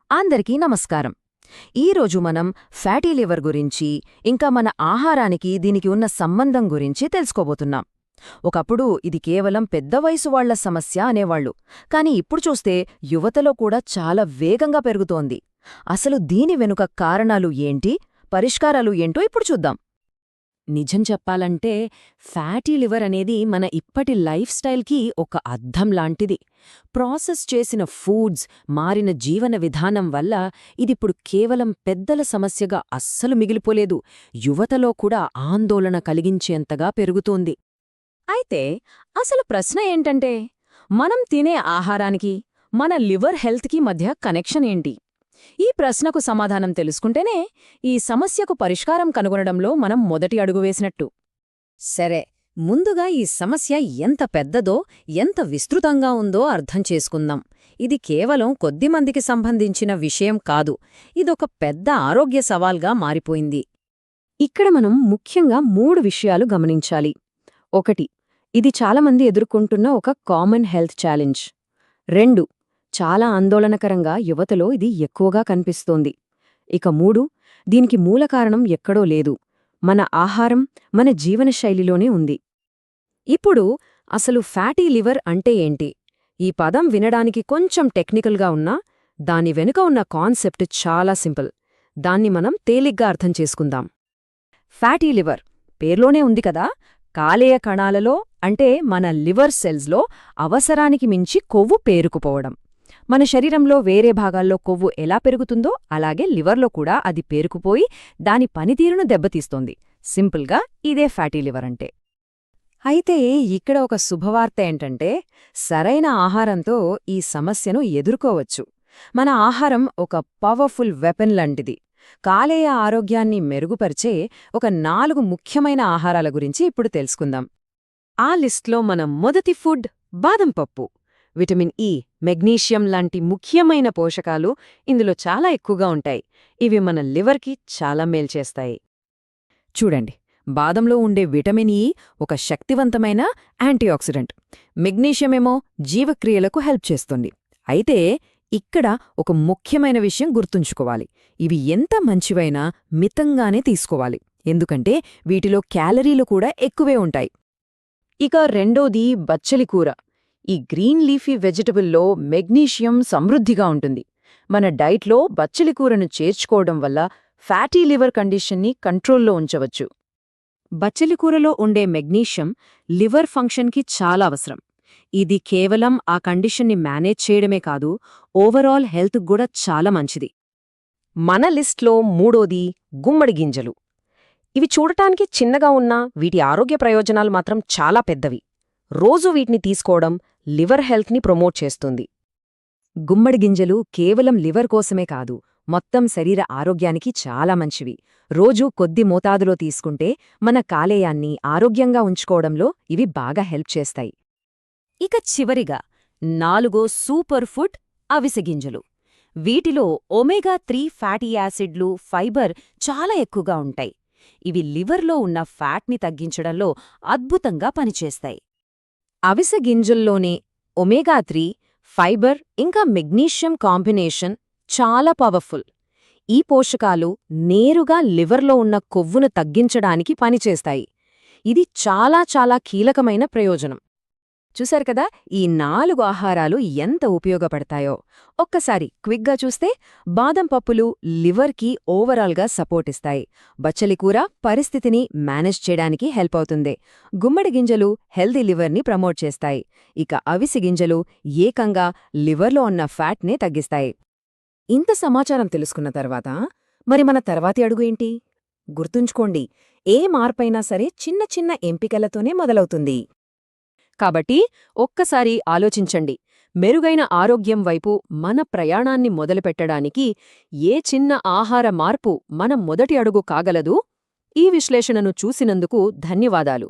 అందరికీ నమస్కారం. ఈరోజు మనం ఫ్యాటీ లివర్ గురించి, ఇంకా మన ఆహారానికి దీనికి ఉన్న సంబంధం గురించి తెలుసుకోబోతున్నాం. ఒకప్పుడు ఇది కేవలం పెద్ద వయసు వాళ్ల సమస్య అనేవాళ్లు, కాని ఇప్పుడు చూస్తే యువతలో కూడా చాలా వేగంగా పెరుగుతోంది. అసలు దీని వెనుక కారణాలు ఏంటి, పరిష్కారాలు ఏంటో ఇప్పుడు చూద్దాం. నిజం చెప్పాలంటే ఫ్యాటీ లివర్ అనేది మన ఇప్పటి లైఫ్ స్టైల్కి ఒక అద్దం లాంటిది. ప్రాసెస్ చేసిన ఫుడ్స్, మారిన జీవన విధానం వల్ల ఇదిప్పుడు కేవలం పెద్దల సమస్యగా అస్సలు మిగిలిపోలేదు, యువతలో కూడా ఆందోళన కలిగించేంతగా పెరుగుతోంది. అయితే అసలు ప్రశ్న ఏంటంటే, మనం తినే ఆహారానికి మన లివర్ హెల్త్కి మధ్య కనెక్షన్ ఏంటి? ఈ ప్రశ్నకు సమాధానం తెలుసుకుంటేనే ఈ సమస్యకు పరిష్కారం కనుగొనడంలో మనం మొదటి అడుగు వేసినట్టు. సరే, ముందుగా ఈ సమస్య ఎంత పెద్దదో, ఎంత విస్తృతంగా ఉందో అర్థం చేసుకుందాం. ఇది కేవలం కొద్దిమందికి సంబంధించిన విషయం కాదు, ఇదొక పెద్ద ఆరోగ్య సవాల్గా మారిపోయింది. ఇక్కడ మనం ముఖ్యంగా 3 విషయాలు గమనించాలి. 1. ఇది చాలామంది ఎదుర్కొంటున్న ఒక కామన్ హెల్త్ ఛాలెంజ్. 2. చాలా ఆందోళనకరంగా యువతలో ఇది ఎక్కువగా కనిపిస్తోంది. ఇక 3. దీనికి మూల కారణం ఎక్కడో లేదు, మన ఆహారం, మన జీవనశైలిలోనే ఉంది. ఇప్పుడు అసలు ఫ్యాటీ లివర్ అంటే ఏంటి? ఈ పదం వినడానికి కొంచెం టెక్నికల్గా ఉన్నా దాని వెనుక ఉన్న కాన్సెప్ట్ చాలా సింపుల్. దాన్ని మనం తేలిగ్గా అర్థం చేసుకుందాం. ఫ్యాటీ లివర్ పేర్లోనే ఉంది కదా, కాలేయ కణాలలో అంటే మన లివర్ సెల్స్లో అవసరానికి మించి కొవ్వు పేరుకుపోవడం. మన శరీరంలో వేరే భాగాల్లో కొవ్వు ఎలా పెరుగుతుందో అలాగే లివర్లో కూడా అది పేరుకుపోయి దాని పనితీరును దెబ్బతీస్తోంది. సింపుల్గా ఇదే ఫ్యాటీ లివర్ అంటే. అయితే ఇక్కడ ఒక శుభవార్త ఏంటంటే, సరైన ఆహారంతో ఈ సమస్యను ఎదుర్కోవచ్చు. మన ఆహారం ఒక పవర్ఫుల్ వెపన్ లాంటిది. కాలేయ ఆరోగ్యాన్ని మెరుగుపరిచే ఒక 4 ముఖ్యమైన ఆహారాల గురించి ఇప్పుడు తెలుసుకుందాం. ఆ లిస్ట్లో మన మొదటి ఫుడ్ బాదం పప్పు. విటమిన్ ఇ, మెగ్నీషియం లాంటి ముఖ్యమైన పోషకాలు ఇందులో చాలా ఎక్కువగా ఉంటాయి. ఇవి మన లివర్కి చాలా మేలు చేస్తాయి. చూడండి, బాదంలో ఉండే విటమిన్ ఇ ఒక శక్తివంతమైన యాంటీఆక్సిడెంట్, మెగ్నీషియమేమో జీవక్రియలకు హెల్ప్ చేస్తుంది. అయితే ఇక్కడ ఒక ముఖ్యమైన విషయం గుర్తుంచుకోవాలి, ఇవి ఎంత మంచివైనా మితంగానే తీసుకోవాలి, ఎందుకంటే వీటిలో క్యాలరీలు కూడా ఎక్కువే ఉంటాయి. ఇక రెండోది బచ్చలి కూర. ఈ గ్రీన్ లీఫీ వెజిటబుల్లో మెగ్నీషియం సమృద్ధిగా ఉంటుంది. మన డైట్లో బచ్చలికూరను చేర్చుకోవడం వల్ల ఫ్యాటీ లివర్ కండిషన్ని కంట్రోల్లో ఉంచవచ్చు. బచ్చలికూరలో ఉండే మెగ్నీషియం లివర్ ఫంక్షన్కి చాలా అవసరం. ఇది కేవలం ఆ కండిషన్ని మేనేజ్ చేయడమే కాదు, ఓవరాల్ హెల్త్ కూడా చాలా మంచిది. మన లిస్ట్లో మూడోది గుమ్మడి గింజలు. ఇవి చూడటానికి చిన్నగా ఉన్నా వీటి ఆరోగ్య ప్రయోజనాలు మాత్రం చాలా పెద్దవి. రోజూ వీటిని తీసుకోవడం లివర్ హెల్త్ని ప్రమోట్ చేస్తుంది. గుమ్మడి గింజలు కేవలం లివర్ కోసమే కాదు, మొత్తం శరీర ఆరోగ్యానికి చాలా మంచివి. రోజూ కొద్ది మోతాదులో తీసుకుంటే మన కాలేయాన్ని ఆరోగ్యంగా ఉంచుకోవడంలో ఇవి బాగా హెల్ప్ చేస్తాయి. ఇక చివరిగా 4 సూపర్ ఫుడ్ అవిసె గింజలు. వీటిలో ఒమేగా-3 ఫ్యాటీ యాసిడ్లు, ఫైబర్ చాలా ఎక్కువగా ఉంటాయి. ఇవి లివర్లో ఉన్న ఫ్యాట్ని తగ్గించడంలో అద్భుతంగా పనిచేస్తాయి. అవిసె గింజల్లోనే ఒమేగా-3, ఫైబర్ ఇంకా మెగ్నీషియం కాంబినేషన్ చాలా పవర్ఫుల్. ఈ పోషకాలు నేరుగా లివర్లో ఉన్న కొవ్వును తగ్గించడానికి పనిచేస్తాయి. ఇది చాలా చాలా కీలకమైన ప్రయోజనం. చూశారు కదా ఈ 4 ఆహారాలు ఎంత ఉపయోగపడతాయో. ఒక్కసారి క్విక్గా చూస్తే, బాదం పప్పులు లివర్కి ఓవరాల్గా సపోర్ట్ ఇస్తాయి, బచ్చలికూర పరిస్థితిని మేనేజ్ చేయడానికి హెల్ప్ అవుతుంది, గుమ్మడి గింజలు హెల్దీ లివర్ని ప్రమోట్ చేస్తాయి, ఇక అవిసె గింజలు ఏకంగా లివర్లో ఉన్న ఫ్యాట్నే తగ్గిస్తాయి. ఇంత సమాచారం తెలుసుకున్న తర్వాత మరి మన తర్వాతి అడుగు ఏంటి? గుర్తుంచుకోండి, ఏ మార్పైనా సరే చిన్న చిన్న ఎంపికలతోనే మొదలవుతుంది. కాబట్టి ఒక్కసారి ఆలోచించండి, మెరుగైన ఆరోగ్యం వైపు మన ప్రయాణాన్ని మొదలుపెట్టడానికి ఏ చిన్న ఆహార మార్పు మన మొదటి అడుగు కాగలదు? ఈ విశ్లేషణను చూసినందుకు ధన్యవాదాలు.